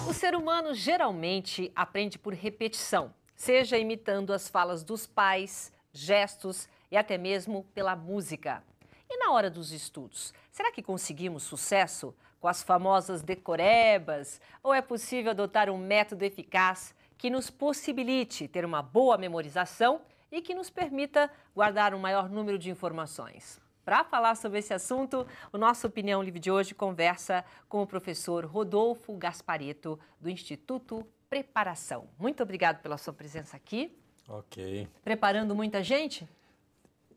O ser humano geralmente aprende por repetição, seja imitando as falas dos pais, gestos e até mesmo pela música. E na hora dos estudos, será que conseguimos sucesso com as famosas decorebas? Ou é possível adotar um método eficaz que nos possibilite ter uma boa memorização e que nos permita guardar um maior número de informações? Para falar sobre esse assunto, o nosso Opinião Livre de hoje conversa com o professor Rodolfo Gasparetto, do Instituto Preparação. Muito obrigado pela sua presença aqui. Ok. Preparando muita gente?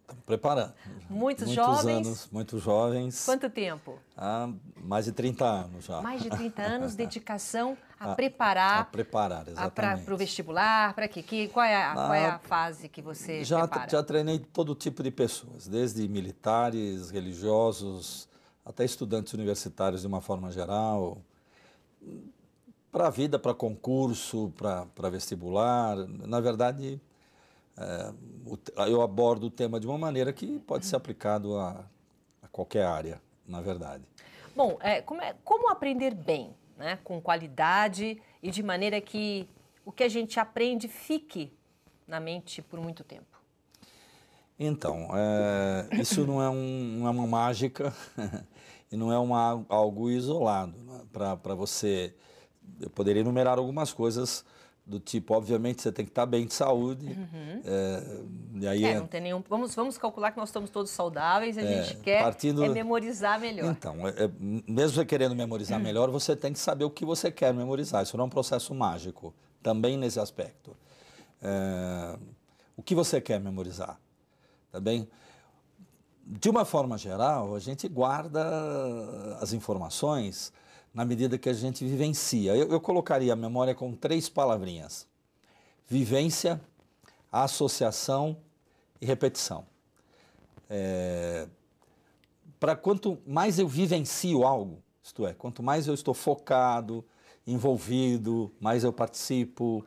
Estamos preparando. Muitos jovens? Anos, muitos jovens. Quanto tempo? Há mais de 30 anos já. Mais de 30 anos, dedicação a preparar. A preparar, exatamente. Para o vestibular, para quê? Qual é a fase que você prepara? Já treinei todo tipo de pessoas, desde militares, religiosos, até estudantes universitários de uma forma geral, para a vida, para concurso, para vestibular. Na verdade, eu abordo o tema de uma maneira que pode ser aplicado a qualquer área, na verdade. Bom, como aprender bem, né? Com qualidade e de maneira que o que a gente aprende fique na mente por muito tempo? Então, isso não é uma mágica e não é algo isolado. Né? Para você, eu poderia enumerar algumas coisas do tipo, obviamente, você tem que estar bem de saúde. E aí não tem nenhum. Vamos calcular que nós estamos todos saudáveis, a gente quer memorizar melhor. Então, mesmo você querendo memorizar melhor, você tem que saber o que você quer memorizar. Isso não é um processo mágico, também nesse aspecto. O que você quer memorizar? Tá bem? De uma forma geral, a gente guarda as informações na medida que a gente vivencia. Eu colocaria a memória com 3 palavrinhas: vivência, associação e repetição. Para quanto mais eu vivencio algo, isto é, quanto mais eu estou focado, envolvido, mais eu participo,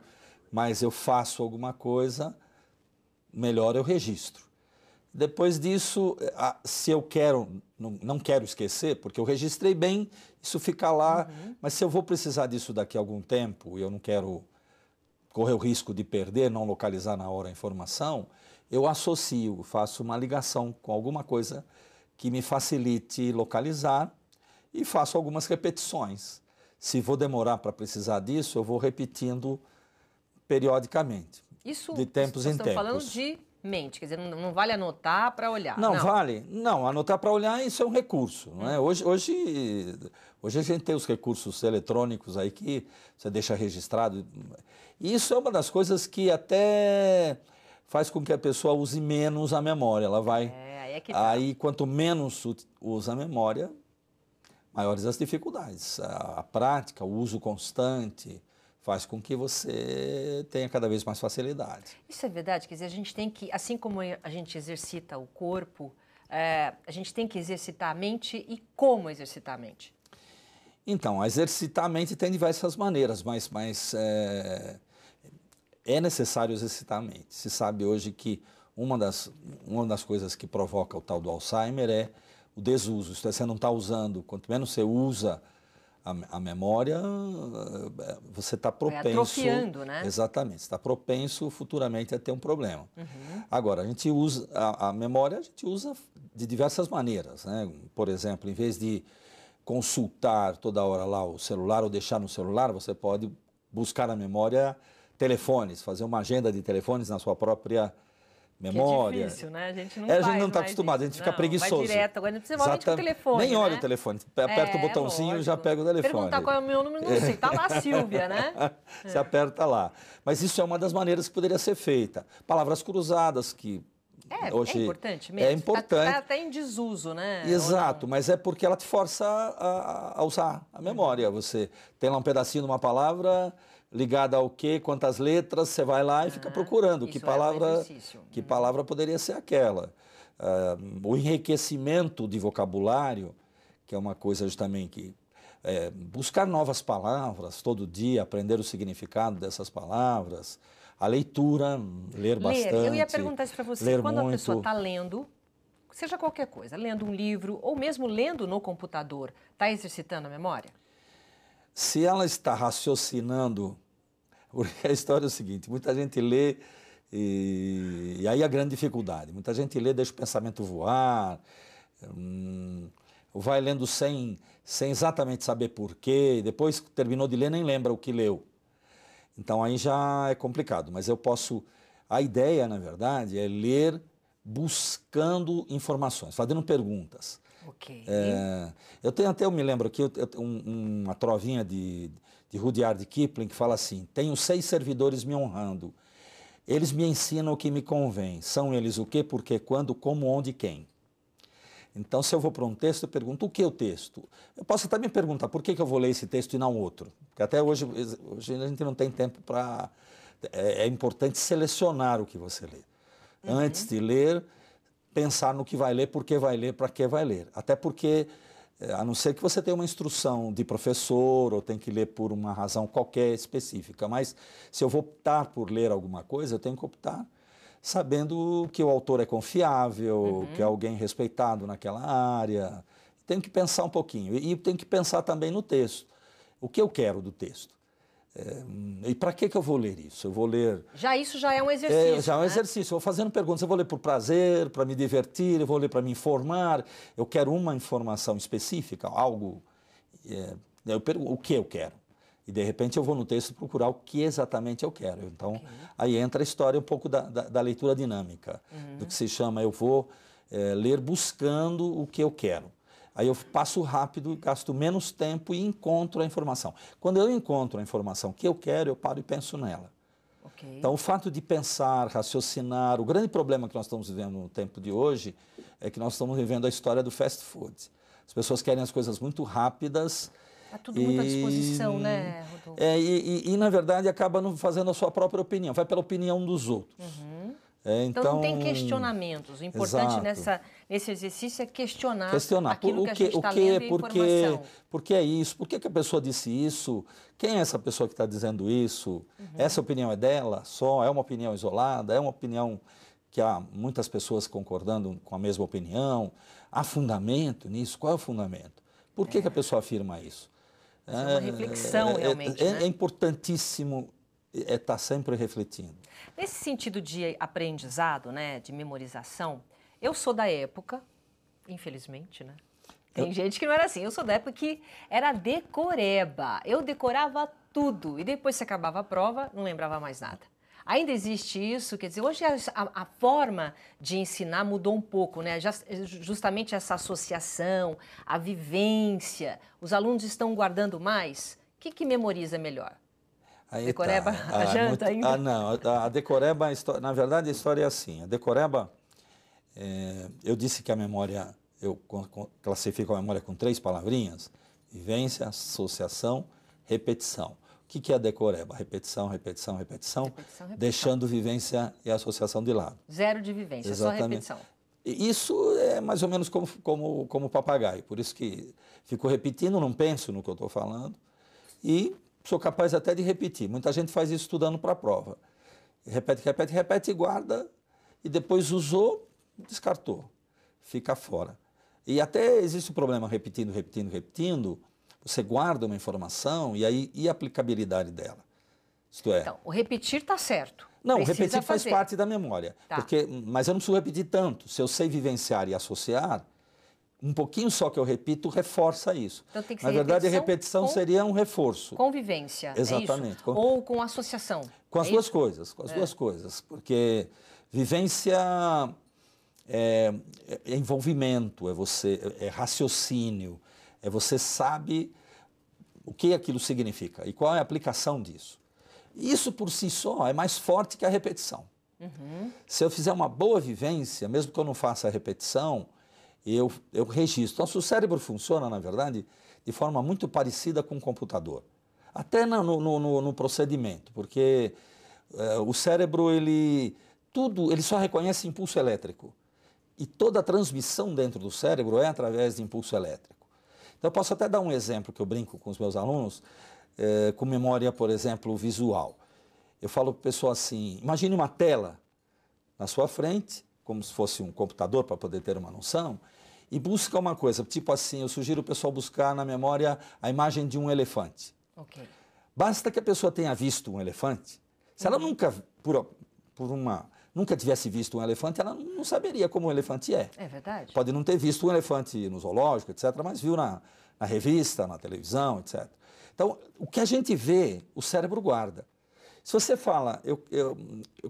mais eu faço alguma coisa, melhor eu registro. Depois disso, se eu não quero esquecer, porque eu registrei bem, isso fica lá, mas se eu vou precisar disso daqui a algum tempo e eu não quero correr o risco de perder, não localizar na hora a informação, eu associo, faço uma ligação com alguma coisa que me facilite localizar e faço algumas repetições. Se vou demorar para precisar disso, eu vou repetindo periodicamente, de tempos em tempos. Estamos falando de mente, quer dizer, não vale anotar para olhar. Não, vale. Não, anotar para olhar, isso é um recurso. Não é? Hoje a gente tem os recursos eletrônicos aí que você deixa registrado. E isso é uma das coisas que até faz com que a pessoa use menos a memória. Ela vai. Aí, quanto menos usa a memória, maiores as dificuldades. A prática, o uso constante faz com que você tenha cada vez mais facilidade. Isso é verdade? Quer dizer, a gente tem que, assim como a gente exercita o corpo, a gente tem que exercitar a mente. E como exercitar a mente? Então, exercitar a mente tem diversas maneiras, mas é necessário exercitar a mente. Se sabe hoje que uma das coisas que provoca o tal do Alzheimer é o desuso. Isto é, você não está usando, quanto menos você usa a memória, você está propenso... Vai atrofiando, né? Exatamente, está propenso futuramente a ter um problema. Agora, a gente usa a memória, a gente usa de diversas maneiras, né? Por exemplo, em vez de consultar toda hora lá o celular ou deixar no celular, você pode buscar na memória telefones, fazer uma agenda de telefones na sua própria memória. Que é difícil, né? A gente não está acostumado, a gente fica preguiçoso. Vai direto, agora principalmente com o telefone. Nem olha o telefone, aperta o botãozinho e já pega o telefone. Perguntar qual é o meu número, não sei, tá lá, Silvia, né? Você aperta lá. Mas isso é uma das maneiras que poderia ser feita. Palavras cruzadas, que hoje... É importante mesmo? É importante. Está até em desuso, né? Exato, mas é porque ela te força a usar a memória. Você tem lá um pedacinho de uma palavra ligada ao quê, quantas letras, você vai lá e fica procurando que palavra poderia ser aquela. O enriquecimento de vocabulário, que é uma coisa justamente que... buscar novas palavras todo dia, aprender o significado dessas palavras, a leitura, ler bastante. Eu ia perguntar isso para você, quando a pessoa está lendo, seja qualquer coisa, lendo um livro ou mesmo lendo no computador, está exercitando a memória? Se ela está raciocinando, porque a história é o seguinte, muita gente lê e aí a grande dificuldade, muita gente lê, deixa o pensamento voar, vai lendo sem exatamente saber porquê, depois terminou de ler nem lembra o que leu. Então aí já é complicado, mas eu posso... A ideia, na verdade, é ler buscando informações, fazendo perguntas. Ok. Eu me lembro aqui, uma trovinha de Rudyard Kipling que fala assim, tenho 6 servidores me honrando, eles me ensinam o que me convém, são eles o quê, porquê, quando, como, onde e quem. Então, se eu vou para um texto, eu pergunto o que é o texto. Eu posso até me perguntar por que eu vou ler esse texto e não outro. Porque até hoje a gente não tem tempo para... É importante selecionar o que você lê. Antes de ler, pensar no que vai ler, por que vai ler, para que vai ler. Até porque, a não ser que você tenha uma instrução de professor ou tem que ler por uma razão qualquer específica, mas se eu vou optar por ler alguma coisa, eu tenho que optar sabendo que o autor é confiável, que é alguém respeitado naquela área. Tenho que pensar um pouquinho. E tenho que pensar também no texto. O que eu quero do texto? E para que eu vou ler isso? Eu vou ler... Isso já é um exercício, já é um né? exercício. Eu vou fazendo perguntas. Eu vou ler por prazer, para me divertir, eu vou ler para me informar. Eu quero uma informação específica, algo... o que eu quero? E, de repente, eu vou no texto procurar o que exatamente eu quero. Então, aí entra a história um pouco da leitura dinâmica, do que se chama, eu vou ler buscando o que eu quero. Aí eu passo rápido, gasto menos tempo e encontro a informação. Quando eu encontro a informação que eu quero, eu paro e penso nela. Então, o fato de pensar, raciocinar, o grande problema que nós estamos vivendo no tempo de hoje é que nós estamos vivendo a história do fast food. As pessoas querem as coisas muito rápidas. Está tudo muito à disposição, né, Rodolfo? Na verdade, acaba não fazendo a sua própria opinião, vai pela opinião dos outros. Então não tem questionamentos. O importante nesse exercício é questionar aquilo que a gente está lendo e informação. Por que é isso? Por que a pessoa disse isso? Quem é essa pessoa que está dizendo isso? Essa opinião é dela só? É uma opinião isolada? É uma opinião que há muitas pessoas concordando com a mesma opinião? Há fundamento nisso? Qual é o fundamento? Por que a pessoa afirma isso? É uma reflexão, realmente, né? É importantíssimo estar sempre refletindo. Nesse sentido de aprendizado, né, de memorização, eu sou da época, infelizmente, né? Tem gente que não era assim. Eu sou da época que era decoreba. Eu decorava tudo. E depois que acabava a prova, não lembrava mais nada. Ainda existe isso? Quer dizer, hoje a forma de ensinar mudou um pouco, né? Justamente essa associação, a vivência. Os alunos estão guardando mais? O que memoriza melhor? Aí decoreba a janta ainda? Não, a decoreba, na verdade a história é assim. A decoreba, eu disse que a memória, eu classifico a memória com 3 palavrinhas: vivência, associação, repetição. O que é a decoreba? Repetição, repetição, repetição, deixando vivência e associação de lado. Zero de vivência, exatamente. Só repetição. Isso é mais ou menos como papagaio, por isso que fico repetindo, não penso no que eu estou falando e sou capaz até de repetir. Muita gente faz isso estudando para a prova. Repete, repete, repete e guarda, e depois usou, descartou, fica fora. E até existe o problema repetindo, repetindo, repetindo, você guarda uma informação e a aplicabilidade dela. Isto é... Então, o repetir está certo. Não, repetir faz parte da memória. Tá. Mas eu não preciso repetir tanto. Se eu sei vivenciar e associar, um pouquinho só que eu repito reforça isso. Então, tem que ser na verdade, a repetição seria um reforço. Convivência, exatamente. É isso? Ou com associação. Com as duas coisas, duas coisas. Porque vivência é envolvimento, é raciocínio, você sabe o que aquilo significa e qual é a aplicação disso. Isso por si só é mais forte que a repetição. Se eu fizer uma boa vivência, mesmo que eu não faça a repetição, eu registro. Nosso cérebro funciona, na verdade, de forma muito parecida com o computador. Até no procedimento, porque o cérebro, ele só reconhece impulso elétrico. E toda a transmissão dentro do cérebro é através de impulso elétrico. Então, eu posso até dar um exemplo que eu brinco com os meus alunos, com memória, por exemplo, visual. Eu falo para a pessoa assim, imagine uma tela na sua frente, como se fosse um computador para poder ter uma noção, e busca uma coisa, tipo assim, eu sugiro o pessoal buscar na memória a imagem de um elefante. Ok. Basta que a pessoa tenha visto um elefante. Se ela nunca, nunca tivesse visto um elefante, ela não saberia como um elefante é. É verdade. Pode não ter visto um elefante no zoológico, etc., mas viu na revista, na televisão, etc. Então, o que a gente vê, o cérebro guarda. Se você fala, eu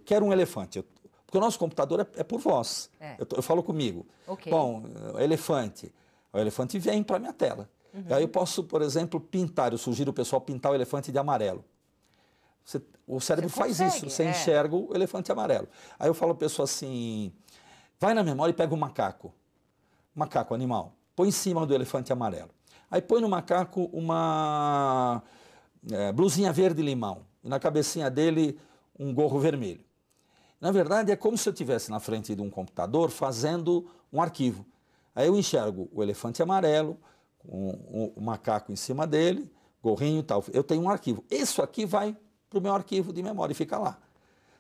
quero um elefante, porque o nosso computador é por voz. Eu falo comigo. Okay. Bom, elefante. O elefante vem para a minha tela. Aí eu posso, por exemplo, pintar, eu sugiro o pessoal pintar o elefante de amarelo. O cérebro faz isso, você enxerga o elefante amarelo. Aí eu falo para a pessoa assim, vai na memória e pega um macaco. Macaco, animal. Põe em cima do elefante amarelo. Aí põe no macaco uma blusinha verde-limão. E na cabecinha dele um gorro vermelho. Na verdade, é como se eu estivesse na frente de um computador fazendo um arquivo. Aí eu enxergo o elefante amarelo, o macaco em cima dele, gorrinho e tal. Eu tenho um arquivo. Isso aqui vai para o meu arquivo de memória e fica lá.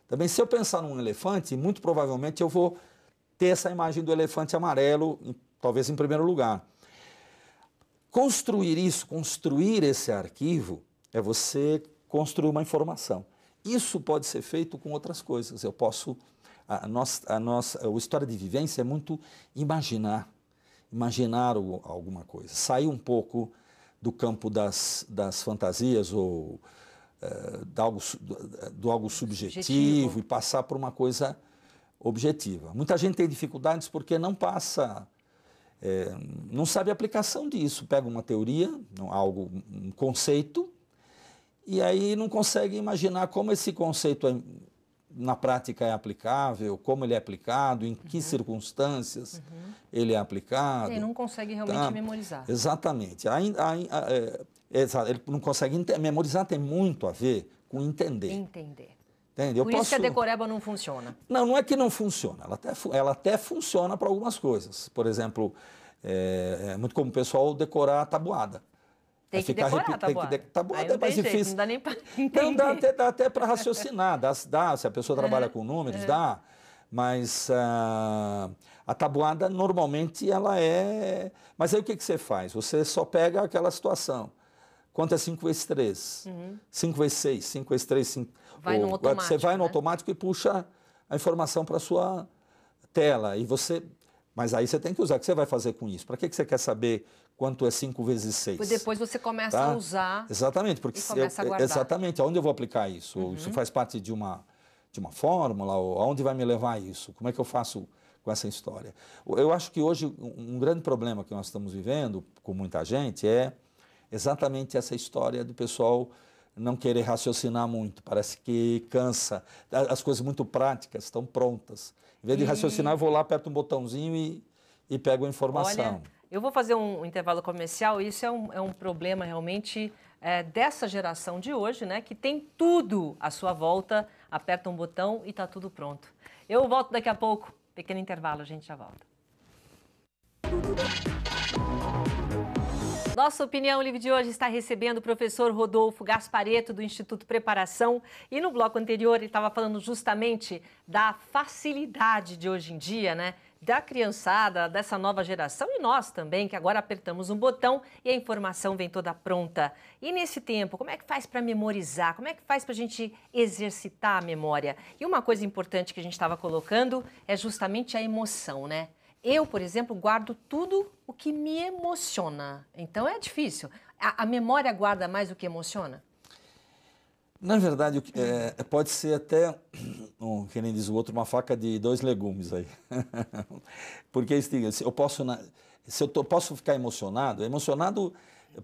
Também, se eu pensar num elefante, muito provavelmente eu vou ter essa imagem do elefante amarelo, talvez em primeiro lugar. Construir isso, construir esse arquivo, é você construir uma informação. Isso pode ser feito com outras coisas. Eu posso... A história de vivência é muito imaginar alguma coisa. Sair um pouco do campo das fantasias ou do algo subjetivo e passar por uma coisa objetiva. Muita gente tem dificuldades porque não passa... não sabe a aplicação disso. Pega uma teoria, um conceito, e aí não consegue imaginar como esse conceito na prática é aplicável, como ele é aplicado, em que circunstâncias ele é aplicado. E não consegue realmente memorizar. Exatamente. Ele não consegue memorizar, tem muito a ver com entender. Entender. Entende? Por isso que a decoreba não funciona. Não é que não funciona, ela até funciona para algumas coisas. Por exemplo, é muito comum o pessoal decorar a tabuada. Tem que decorar a tabuada. Tabuada é mais difícil. Não dá nem para entender. Não, dá até para raciocinar. Se a pessoa trabalha com números, dá. Mas a tabuada, normalmente, ela é... Mas aí o que você faz? Você só pega aquela situação. Quanto é 5 vezes 3? 5 vezes 6, 5 vezes 3, 5... Vai no automático, você vai no automático e puxa a informação para a sua tela. Mas aí você tem que usar. O que você vai fazer com isso? Para que você quer saber quanto é 5 vezes 6? Pois depois você começa a usar. Exatamente, porque começa a guardar. Exatamente, aonde eu vou aplicar isso? Isso faz parte de uma fórmula? Ou aonde vai me levar isso? Como é que eu faço com essa história? Eu acho que hoje um grande problema que nós estamos vivendo com muita gente é exatamente essa história do pessoal não querer raciocinar muito. Parece que cansa. As coisas muito práticas estão prontas. Em vez de raciocinar, eu vou lá, aperto um botãozinho e pego a informação. Olha, eu vou fazer um intervalo comercial. Isso é um problema realmente dessa geração de hoje, né? Que tem tudo à sua volta, aperta um botão e está tudo pronto. Eu volto daqui a pouco. Pequeno intervalo, a gente já volta. Nossa Opinião Livre de hoje está recebendo o professor Rodolfo Gasparetto, do Instituto Preparação. E no bloco anterior ele estava falando justamente da facilidade de hoje em dia, né? Da criançada, dessa nova geração e nós também, que agora apertamos um botão e a informação vem toda pronta. E nesse tempo, como é que faz para memorizar? Como é que faz para a gente exercitar a memória? E uma coisa importante que a gente estava colocando é justamente a emoção, né? Eu, por exemplo, guardo tudo o que me emociona. Então é difícil. A memória guarda mais o que emociona? Na verdade, pode ser até, que nem diz o outro, uma faca de 2 legumes aí. Porque se eu posso ficar emocionado,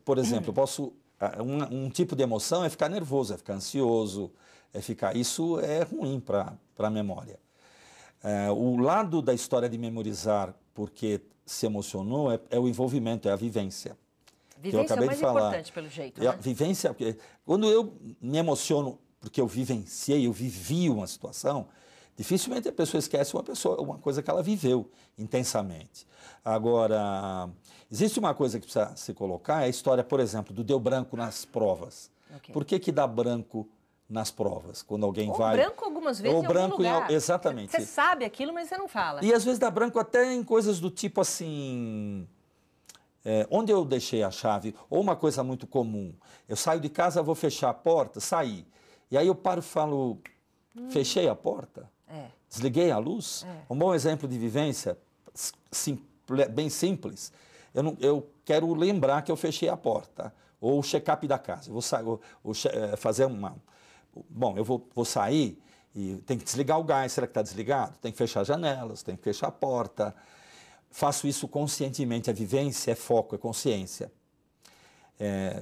por exemplo, eu posso... Um tipo de emoção é ficar nervoso, é ficar ansioso, isso é ruim para a memória. O lado da história de memorizar porque se emocionou é o envolvimento, é a vivência. Vivência é o mais importante, pelo jeito, né? A vivência, porque quando eu me emociono porque eu vivenciei, eu vivi uma situação, dificilmente a pessoa esquece uma coisa que ela viveu intensamente. Agora, existe uma coisa que precisa se colocar, é a história, por exemplo, do deu branco nas provas. Okay. Por que dá branco nas provas, quando alguém Ou vai... branco algumas vezes Ou em branco algum lugar. exatamente. Você sabe aquilo, mas você não fala. E às vezes dá branco até em coisas do tipo assim... onde eu deixei a chave, ou uma coisa muito comum, eu saio de casa, vou fechar a porta, saí. E aí eu paro e falo, fechei a porta? Desliguei a luz? Um bom exemplo de vivência, bem simples, eu quero lembrar que eu fechei a porta, ou o check-up da casa. Eu vou sair, fazer uma... Bom, eu vou sair e tem que desligar o gás, será que está desligado? Tem que fechar as janelas, tem que fechar a porta. Faço isso conscientemente, a vivência é foco, é consciência.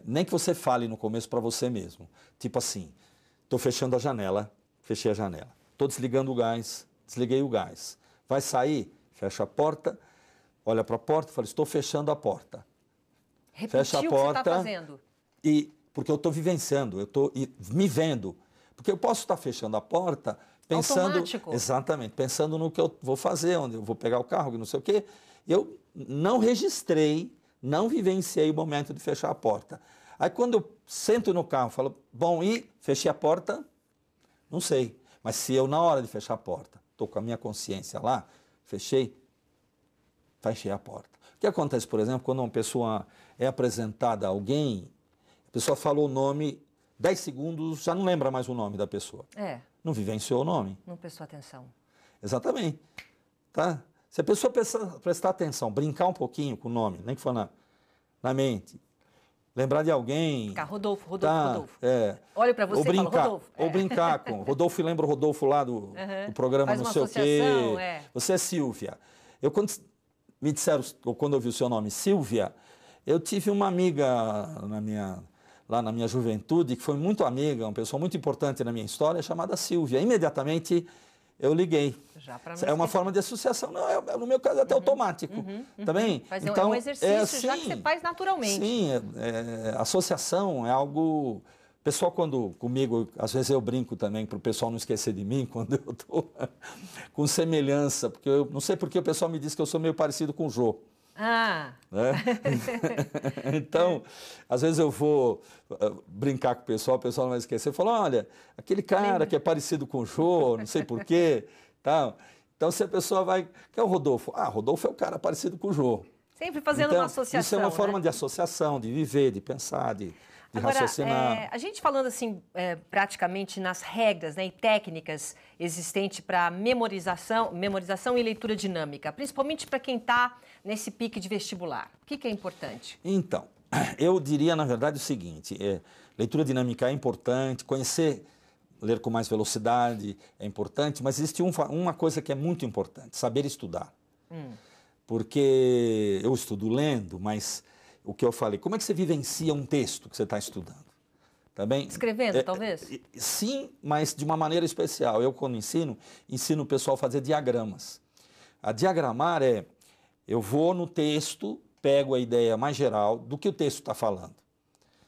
Nem que você fale no começo para você mesmo, tipo assim, estou fechando a janela, fechei a janela, estou desligando o gás, desliguei o gás. Vai sair, fecha a porta, olha para a porta e fala, estou fechando a porta. Fecha a porta. Repetiu o que você está fazendo. Porque eu estou vivenciando, eu estou me vendo. Porque eu posso estar fechando a porta pensando... Automático. Exatamente, pensando no que eu vou fazer, onde eu vou pegar o carro, não sei o quê. Eu não registrei, não vivenciei o momento de fechar a porta. Aí quando eu sento no carro, falo, bom, e fechei a porta? Não sei. Mas se eu, na hora de fechar a porta, estou com a minha consciência lá, fechei a porta. O que acontece, por exemplo, quando uma pessoa é apresentada a alguém, a pessoa falou o nome, 10 segundos, já não lembra mais o nome da pessoa. Não vivenciou o nome. Não prestou atenção. Exatamente. Tá? Se a pessoa prestar atenção, brincar um pouquinho com o nome, nem que for na mente, lembrar de alguém... Ficar Rodolfo. Olha para você e fala, Rodolfo. Ou brincar com... Rodolfo, lembra o Rodolfo lá do programa não sei o quê. Você é Silvia. Quando me disseram, ou quando eu vi o seu nome, Silvia, eu tive uma amiga lá na minha juventude, que foi muito amiga, uma pessoa muito importante na minha história, chamada Silvia. Imediatamente eu liguei. É uma forma de associação, não, no meu caso é até automático. Também. Mas então, é um exercício já que você faz naturalmente. Sim, associação é algo... O pessoal, comigo, às vezes eu brinco também, para o pessoal não esquecer de mim, quando eu estou com semelhança, porque eu não sei porque o pessoal me diz que eu sou meio parecido com o Jô. Né? Então, às vezes eu vou brincar com o pessoal não vai esquecer. Eu falo, olha, aquele cara que é parecido com o Jô, não sei porquê, tal. Então, se a pessoa vai... Quem é o Rodolfo? Rodolfo é o cara parecido com o Jô. Sempre fazendo uma associação. Isso é uma forma de associação, de viver, de pensar, de raciocinar. A gente falando assim, praticamente nas regras, né, e técnicas existentes para memorização e leitura dinâmica, principalmente para quem está nesse pique de vestibular. O que é importante? Então, eu diria, na verdade, o seguinte, leitura dinâmica é importante, ler com mais velocidade é importante, mas existe uma coisa que é muito importante, saber estudar. Porque eu estudo lendo, mas... O que eu falei, como é que você vivencia um texto que você está estudando? Tá bem? Escrevendo, talvez? Sim, mas de uma maneira especial. Eu, quando ensino o pessoal a fazer diagramas. A diagramar eu vou no texto, pego a ideia mais geral do que o texto está falando.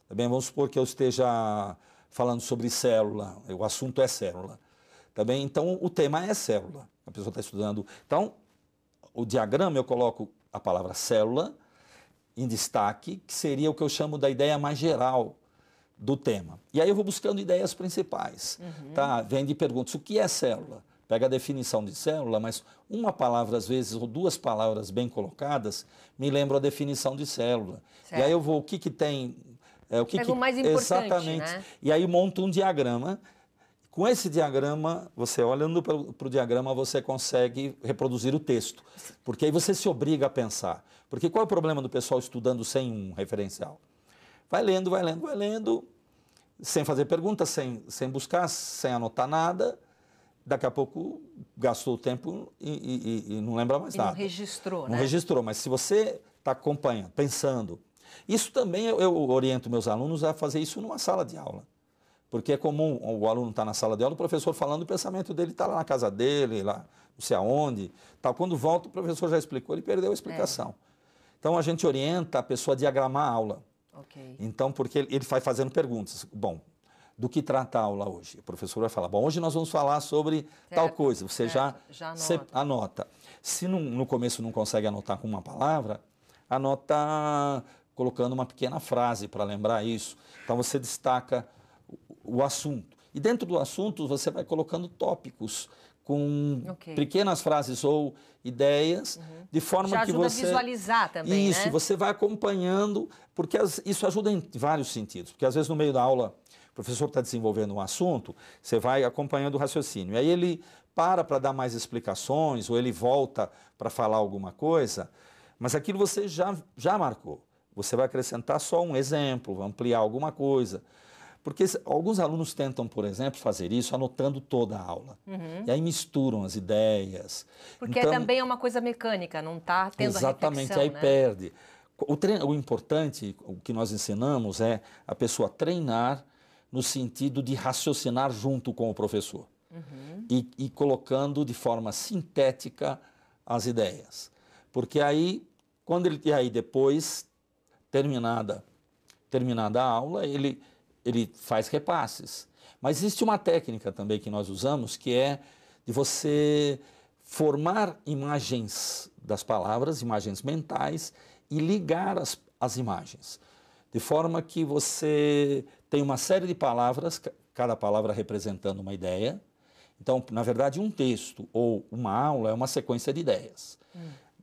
Tá bem? Vamos supor que eu esteja falando sobre célula, o assunto é célula. Tá bem? Então, o tema é célula. A pessoa está estudando. Então, o diagrama, eu coloco a palavra célula em destaque, que seria o que eu chamo da ideia mais geral do tema. E aí eu vou buscando ideias principais. Tá? Vem de perguntas, o que é célula? Pega a definição de célula, mas uma palavra às vezes, ou duas palavras bem colocadas, me lembram a definição de célula. Certo. E aí eu vou, o que tem... Pega o mais importante, exatamente, né? E aí monto um diagrama. Com esse diagrama, você olhando para o diagrama, você consegue reproduzir o texto. Porque aí você se obriga a pensar. Porque qual é o problema do pessoal estudando sem um referencial? Vai lendo, sem fazer perguntas, sem buscar, sem anotar nada. Daqui a pouco gastou o tempo e não lembra mais nada. Não registrou, Não registrou, mas se você está acompanhando, pensando... Isso também eu oriento meus alunos a fazer isso numa sala de aula. Porque é comum o aluno estar na sala de aula, o professor falando, o pensamento dele está lá na casa dele, lá não sei aonde. Tal. Quando volta, o professor já explicou, ele perdeu a explicação. Então, a gente orienta a pessoa a diagramar a aula. Então, porque ele vai fazendo perguntas. Bom, do que trata a aula hoje? O professor vai falar, bom, hoje nós vamos falar sobre tal coisa. Você já anota. Se no começo não consegue anotar com uma palavra, anota colocando uma pequena frase para lembrar isso. Então, você destaca o assunto. E dentro do assunto você vai colocando tópicos com pequenas frases ou ideias, de forma Já que ajuda você... a visualizar também, Isso, né? você vai acompanhando, porque isso ajuda em vários sentidos. Porque às vezes no meio da aula, o professor está desenvolvendo um assunto, você vai acompanhando o raciocínio. Aí ele para dar mais explicações, ou ele volta para falar alguma coisa, mas aquilo você já marcou. Você vai acrescentar só um exemplo, ampliar alguma coisa. Porque alguns alunos tentam, por exemplo, fazer isso anotando toda a aula. E aí misturam as ideias. Porque Então, também é uma coisa mecânica, não está tendo exatamente, a reflexão, aí né? perde. O importante, o que nós ensinamos é a pessoa treinar no sentido de raciocinar junto com o professor. E colocando de forma sintética as ideias. Porque aí, e aí depois, terminada a aula, ele faz repasses. Mas existe uma técnica também que nós usamos, que é de você formar imagens das palavras, imagens mentais, e ligar as imagens. De forma que você tem uma série de palavras, cada palavra representando uma ideia. Então, na verdade, um texto ou uma aula é uma sequência de ideias.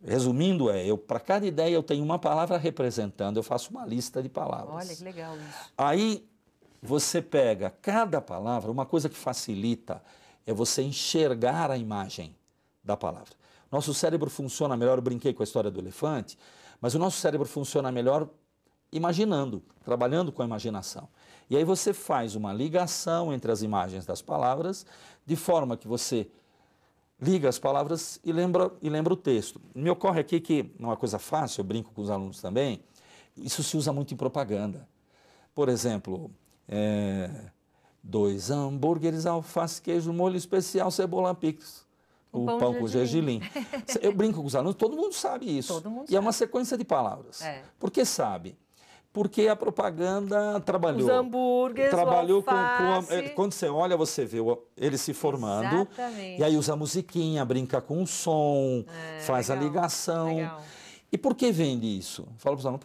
Resumindo, para cada ideia eu tenho uma palavra representando, eu faço uma lista de palavras. Olha, que legal isso. Aí você pega cada palavra, uma coisa que facilita é você enxergar a imagem da palavra. Nosso cérebro funciona melhor, eu brinquei com a história do elefante, mas o nosso cérebro funciona melhor imaginando, trabalhando com a imaginação. E aí você faz uma ligação entre as imagens das palavras, de forma que você liga as palavras e lembra o texto. Me ocorre aqui que, uma coisa fácil, eu brinco com os alunos também, isso se usa muito em propaganda. Por exemplo, 2 hambúrgueres, alface, queijo, molho especial, cebola, picles. O pão com gergelim. Eu brinco com os alunos, todo mundo sabe isso. Todo mundo sabe. É uma sequência de palavras. Por que sabe? Porque a propaganda trabalhou. Os hambúrgueres, trabalhou o alface. Quando você olha, você vê ele se formando. Exatamente. E aí usa a musiquinha, brinca com o som, faz legal, a ligação. Legal. E por que vende isso? Falo para os alunos,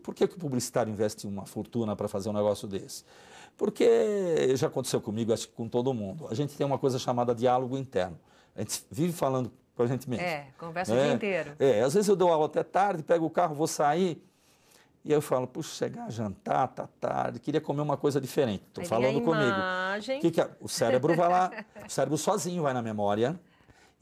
por que o publicitário investe uma fortuna para fazer um negócio desse? Porque já aconteceu comigo, acho que com todo mundo. A gente tem uma coisa chamada diálogo interno. A gente vive falando para a gente mesmo. Conversa o dia inteiro. Às vezes eu dou aula até tarde, pego o carro, vou sair, e eu falo, puxa, chegar a jantar, tá tarde, queria comer uma coisa diferente. Estou falando comigo. O cérebro vai lá, o cérebro sozinho vai na memória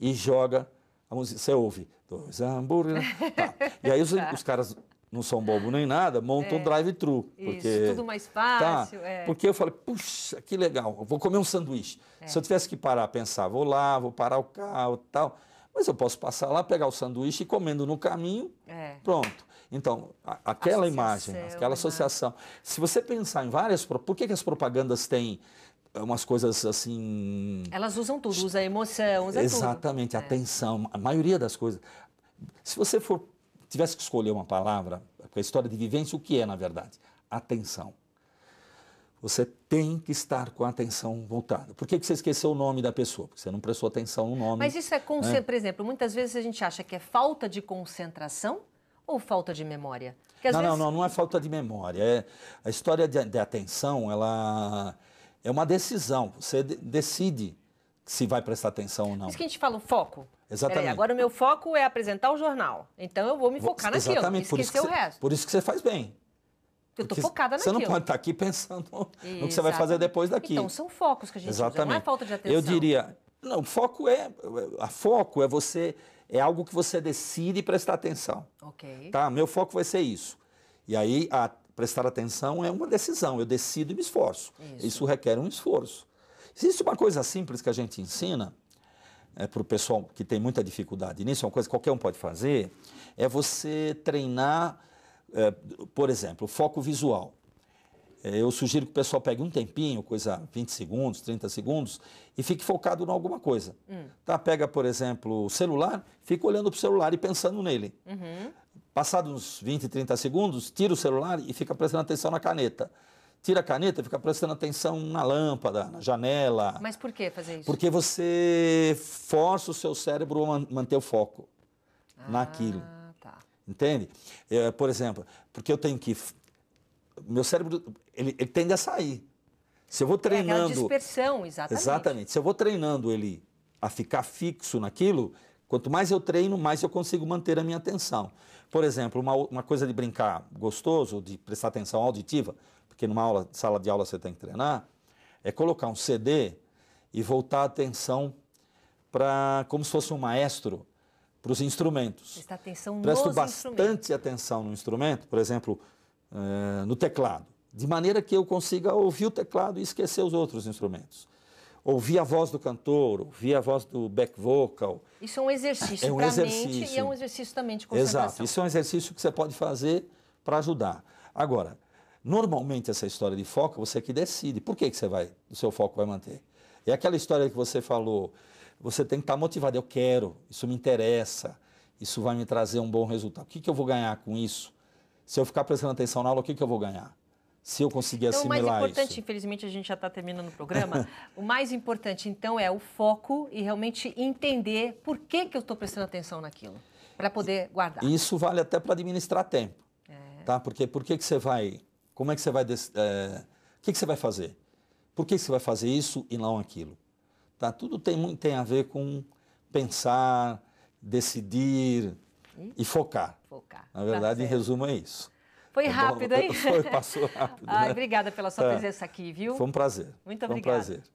e joga a música. Você ouve, 2 hambúrgueres, tá. E aí os caras não são bobo nem nada, montam um drive-thru. Isso, tudo mais fácil. Porque eu falei, puxa, que legal, eu vou comer um sanduíche. Se eu tivesse que parar, pensar, vou lá, vou parar o carro e tal, mas eu posso passar lá, pegar o sanduíche e comendo no caminho, pronto. Então, aquela imagem, aquela associação. Se você pensar em várias... Por que as propagandas têm umas coisas assim... Elas usam tudo, usa emoção, usa exatamente, tudo. atenção, a maioria das coisas. Se você tivesse que escolher uma palavra, a história de vivência, o que é, na verdade? Atenção. Você tem que estar com a atenção voltada. Por que você esqueceu o nome da pessoa? Porque você não prestou atenção no nome. Mas isso por exemplo, muitas vezes a gente acha que é falta de concentração ou falta de memória? Não é falta de memória. A história de atenção, ela é uma decisão. Você decide se vai prestar atenção ou não. Por isso que a gente fala o foco. Exatamente. Peraí, agora o meu foco é apresentar o jornal. Então eu vou me focar naquilo, exatamente, esquecer o resto. Por isso que você faz bem. Eu estou focada naquilo. Você não pode estar aqui pensando no que você vai fazer depois daqui. Então são focos que a gente usa, não é falta de atenção. Eu diria, não, foco é você... É algo que você decide prestar atenção. Ok. Tá? Meu foco vai ser isso. E aí, prestar atenção é uma decisão. Eu decido e me esforço. Isso requer um esforço. Existe uma coisa simples que a gente ensina para o pessoal que tem muita dificuldade nisso, é uma coisa que qualquer um pode fazer, é você treinar, por exemplo, foco visual. Eu sugiro que o pessoal pegue um tempinho, coisa 20 segundos, 30 segundos, e fique focado em alguma coisa. Tá? Pega, por exemplo, o celular, fica olhando para o celular e pensando nele. Passados uns 20, 30 segundos, tira o celular e fica prestando atenção na caneta. Tira a caneta e fica prestando atenção na lâmpada, na janela. Mas por que fazer isso? Porque você força o seu cérebro a manter o foco naquilo. Tá. Entende? Por exemplo, porque eu tenho que... Meu cérebro, ele tende a sair. Se eu vou treinando... aquela dispersão, exatamente. Exatamente. Se eu vou treinando ele a ficar fixo naquilo, quanto mais eu treino, mais eu consigo manter a minha atenção. Por exemplo, uma coisa de brincar gostoso, de prestar atenção auditiva, porque numa sala de aula você tem que treinar, é colocar um CD e voltar a atenção como se fosse um maestro para os instrumentos. Prestar atenção Presto nos bastante atenção no instrumento, por exemplo, no teclado, de maneira que eu consiga ouvir o teclado e esquecer os outros instrumentos. Ouvir a voz do cantor, ouvir a voz do back vocal. Isso é um exercício para a mente e é um exercício também de concentração. Exato, isso é um exercício que você pode fazer para ajudar. Agora, normalmente essa história de foco, você que decide. Por que o seu foco vai manter? É aquela história que você falou, você tem que estar motivado. Eu quero, isso me interessa, isso vai me trazer um bom resultado. O que eu vou ganhar com isso? Se eu ficar prestando atenção na aula, o que eu vou ganhar? Se eu conseguir assimilar isso. O mais importante, infelizmente a gente já está terminando o programa, o mais importante então é o foco e realmente entender por que eu estou prestando atenção naquilo, para poder guardar. Isso vale até para administrar tempo, tá? Porque por que você vai, como é que você vai, o que você vai fazer? Por que você vai fazer isso e não aquilo? Tá? Tudo tem a ver com pensar, decidir e focar. Na verdade, em resumo, é isso. Foi rápido, hein? Passou rápido. Ai, obrigada pela sua presença aqui, viu? Foi um prazer. Muito obrigada. Foi um prazer.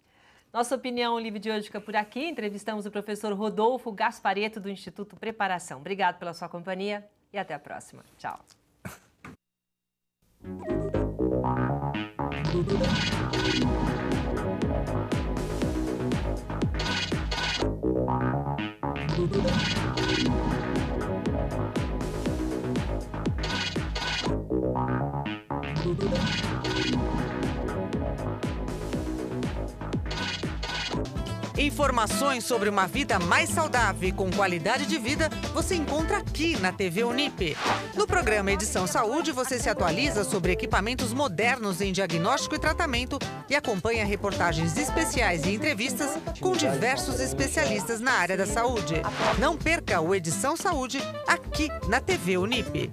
Nossa opinião livre de hoje fica por aqui. Entrevistamos o professor Rodolfo Gasparetto, do Instituto Preparação. Obrigado pela sua companhia e até a próxima. Tchau. Informações sobre uma vida mais saudável e com qualidade de vida você encontra aqui na TV Unip. No programa Edição Saúde, você se atualiza sobre equipamentos modernos em diagnóstico e tratamento e acompanha reportagens especiais e entrevistas com diversos especialistas na área da saúde. Não perca o Edição Saúde aqui na TV Unip.